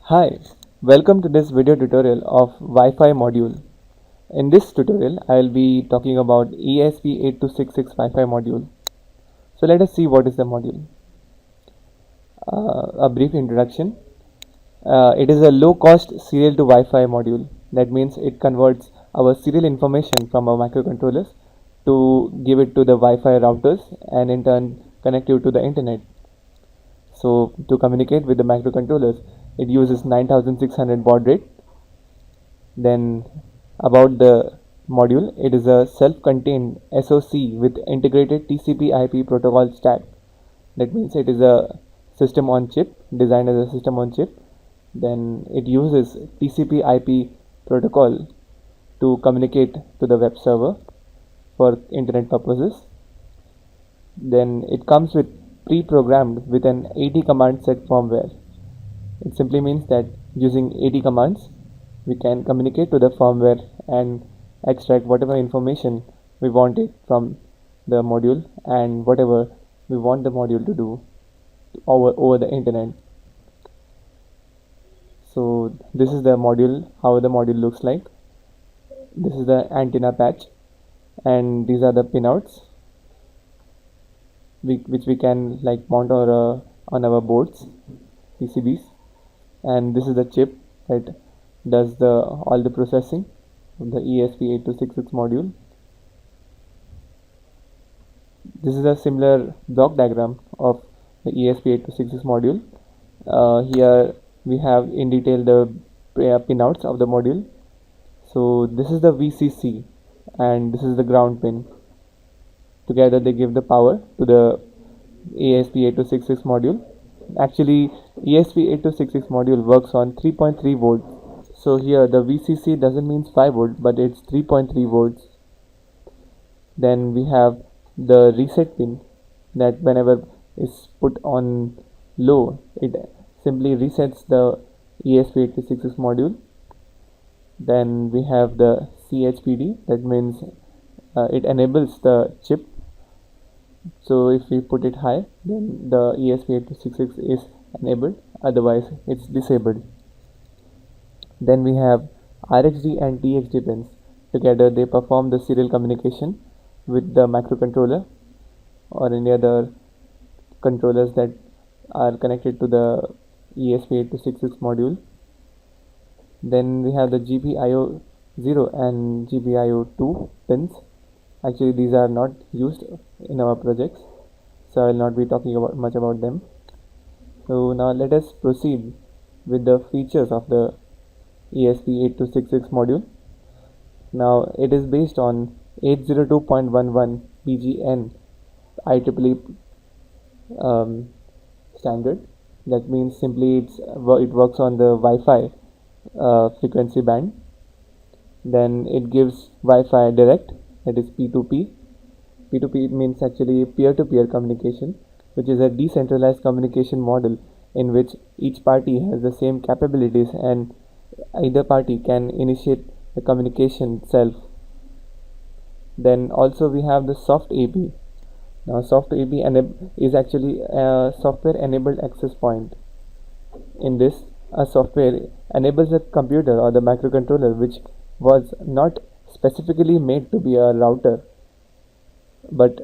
Hi, welcome to this video tutorial of Wi-Fi module. In this tutorial, I will be talking about ESP8266 Wi-Fi module. So let us see what is the module. A brief introduction. It is a low-cost serial to Wi-Fi module. That means it converts our serial information from our microcontrollers to give it to the Wi-Fi routers and in turn connect you to the internet. So to communicate with the microcontrollers, it uses 9600 baud rate. Then about the module, it is a self-contained SoC with integrated TCP/IP protocol stack. That means it is a system on chip, designed as a system on chip. Then it uses TCP/IP protocol to communicate to the web server for internet purposes. Then it comes with pre-programmed with an 80 command set firmware. It simply means that using 80 commands we can communicate to the firmware and extract whatever information we want it from the module and whatever we want the module to do over the internet. So this is the module, how the module looks like. This is the antenna patch and these are the pinouts which we can like mount on our boards, PCBs, and this is the chip that does all the processing of the ESP8266 module. This is a similar block diagram of the ESP8266 module. Here we have in detail the pinouts of the module. So this is the VCC and this is the ground pin. Together they give the power to the ESP8266 module. Actually, ESP8266 module works on 3.3 volts. So here the VCC doesn't mean 5 volts, but it's 3.3 volts. Then we have the reset pin that whenever is put on low, it simply resets the ESP8266 module. Then we have the CHPD, that means it enables the chip. So if we put it high, then the ESP8266 is enabled, otherwise it's disabled. Then we have RxD and TxD pins. Together they perform the serial communication with the microcontroller or any other controllers that are connected to the ESP8266 module. Then we have the GPIO 0 and GPIO 2 pins. Actually these are not used in our projects, so I will not be talking much about them. So now let us proceed with the features of the ESP8266 module. Now it is based on 802.11 BGN IEEE standard. That means simply it works on the Wi-Fi frequency band. Then it gives Wi-Fi direct, that is P2P. P2P means actually peer-to-peer communication, which is a decentralized communication model in which each party has the same capabilities and either party can initiate the communication itself. Then also we have the soft AP. Now soft AP is actually a software enabled access point. In this, a software enables a computer or the microcontroller which was not specifically made to be a router, but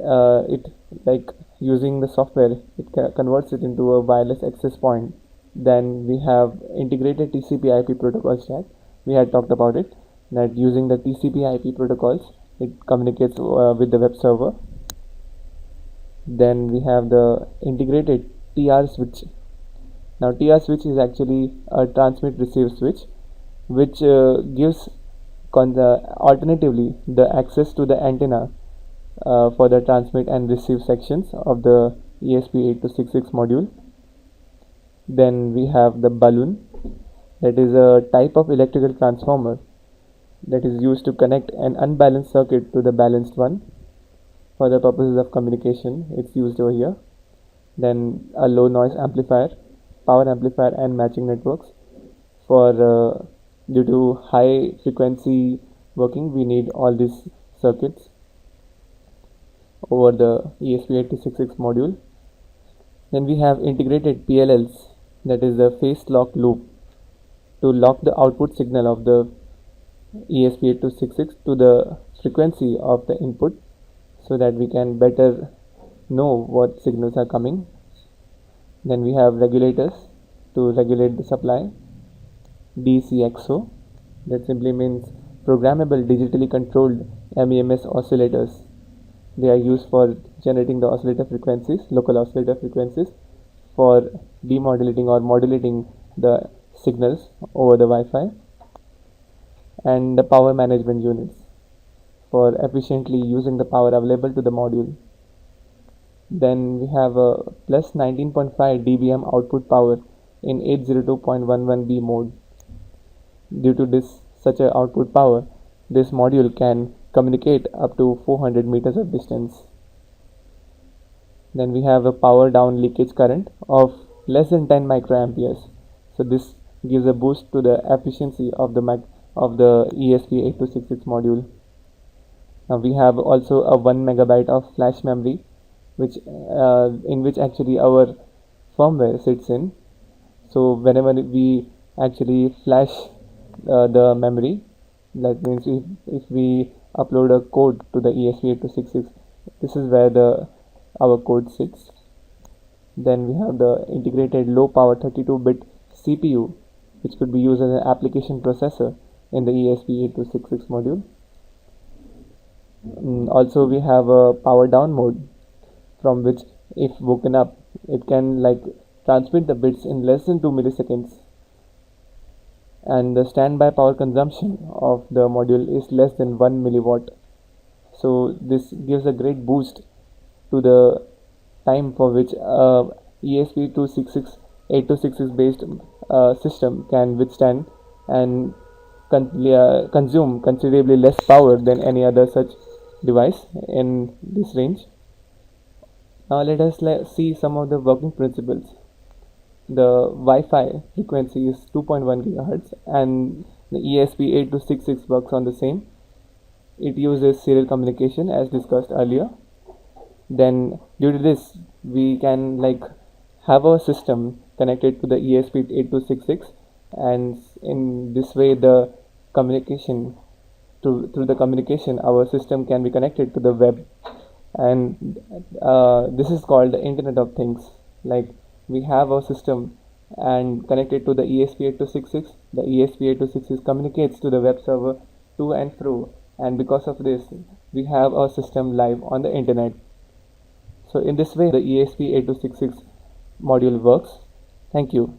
it like using the software it converts it into a wireless access point. Then we have integrated TCP/IP protocol stack. We had talked about it, that using the TCP/IP protocols it communicates with the web server. Then we have the integrated TR switch. Now TR switch is actually a transmit receive switch which gives alternatively the access to the antenna for the transmit and receive sections of the ESP8266 module. Then we have the balloon, that is a type of electrical transformer that is used to connect an unbalanced circuit to the balanced one. For the purposes of communication, it's used over here. Then a low noise amplifier, power amplifier and matching networks. For due to high frequency working, we need all these circuits over the ESP8266 module. Then we have integrated PLLs, that is the phase lock loop. to lock the output signal of the ESP8266 to the frequency of the input so that we can better know what signals are coming. Then we have regulators to regulate the supply. DCXO, that simply means programmable digitally controlled MEMS oscillators. They are used for generating the oscillator frequencies, local oscillator frequencies, for demodulating or modulating the signals over the Wi-Fi. And the power management units for efficiently using the power available to the module. Then we have a plus 19.5 dBm output power in 802.11b mode. Due to this such a output power, this module can communicate up to 400 meters of distance. Then we have a power down leakage current of less than 10 microamperes. So this gives a boost to the efficiency of the ESP8266 module. Now we have also a 1 megabyte of flash memory, which in which actually our firmware sits in. So whenever we actually flash the memory, that means if we upload a code to the ESP8266, this is where our code sits. Then we have the integrated low power 32-bit CPU, which could be used as an application processor in the ESP8266 module. Also we have a power down mode, from which if woken up it can transmit the bits in less than 2 milliseconds, and the standby power consumption of the module is less than 1 milliwatt. So this gives a great boost to the time for which ESP8266 based system can withstand and consume considerably less power than any other such device in this range. Now let us see some of the working principles. The Wi-Fi frequency is 2.1 gigahertz and the ESP8266 works on the same. It uses serial communication as discussed earlier. Then due to this we can have our system connected to the ESP8266, and in this way the communication through the communication our system can be connected to the web, and this is called the Internet of Things. We have our system and connected to the ESP8266, the ESP8266 communicates to the web server to and fro, and because of this we have our system live on the internet. So in this way the ESP8266 module works. Thank you.